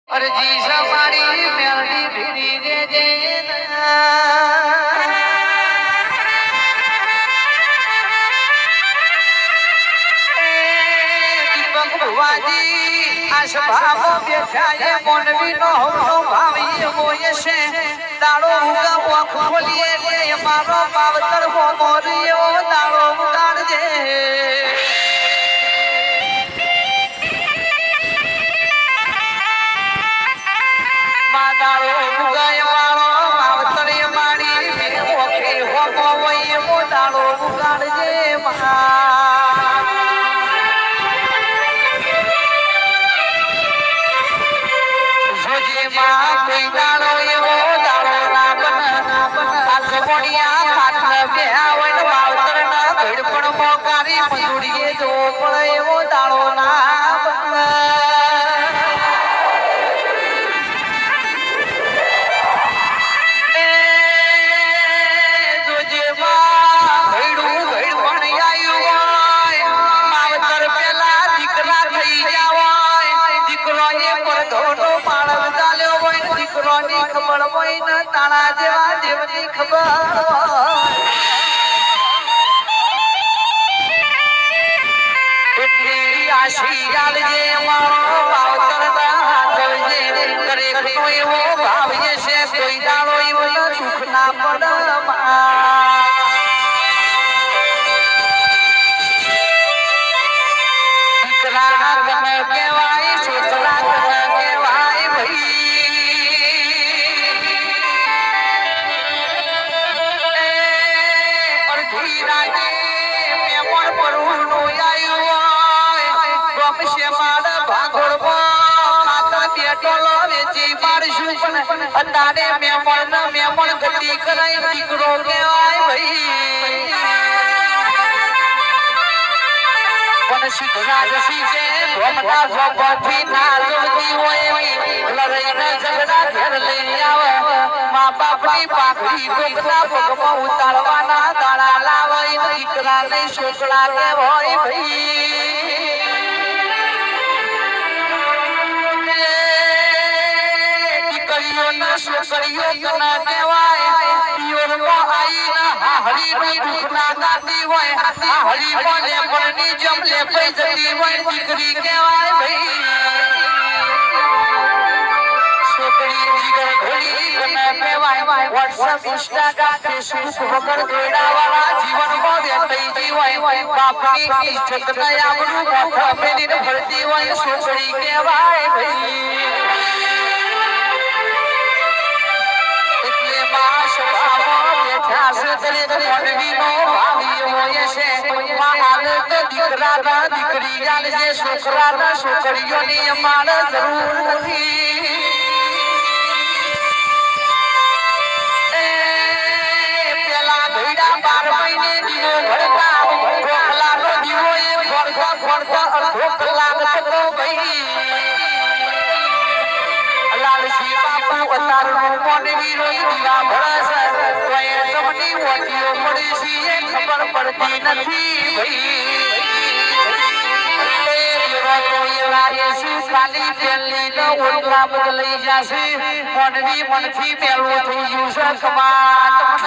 અરજી સવારી મેલડી ભીરી દેજે દીપક ભુવાજી આશભાવો બેઠાએ મોનવી નો હવનો ભાવી મોય છે દાડો ઉગા પોખ ખોલીએ કે મારો પાવતર હો મોરિયો દાડો ઉગાડજે ખબર હોય ને તાળા જેવા દેવની ખબર એટલી આશીર્વાદ જે મારો પાવતર હાથ જે દરેક નો એવો ભાવ છે કોઈ દાડો એવો સુખ ના પડ દીકરા ગમે કહેવાય છોકરા ગમે કહેવાય ભાઈ અંદાડે મેમણ ગતિ કરાય દીકરો કહેવાય ભાઈ પણ સિદ્ધરાજ સીજે ભમતા સ્વભાવથી ના જોતી હોય લડાઈના ઝઘડા ઘેર લઈ આવે મા બાપની પાઘડી કોકના પગમાં ઉતારવાના દાડા લાવે દીકરાને છોકરા કહેવાય ભાઈ છોકરીઓ કના કહેવાય પિયોરમાં આઈના હરીની દુખ ના ગાતી હોય હરી બોલે પરની જમ લે પઈ જતી હોય દીકરી કહેવાય ભાઈ છોકરી જીગર ઘોડી કના કહેવાય WhatsApp Instagram Facebook વગર જોડાવાળા જીવનમાં વ્યક્તિ હોય બાપની ઇજ્જત ના આબરૂ મોખા મેલીને ફરતી હોય છોકરી કહેવાય ભાઈ છોકરીઓની અમારે જરૂર નથી પેલા ભૈડા 12 મહિને દીવો ભરતા ગોખલાનો દીવો એ ભરતા અડધો કલાક થતો ભાઈ લાલસી બાપુ અતારનો મોનવી રોઈ દીવા ભરશે પડી છે ખબર પડતી નથી ભાઈ ખાલી પેલી નો ઓટલા બદલાઈ જશે મનવી મનથી પેલું થઈ ગયું છે કમાત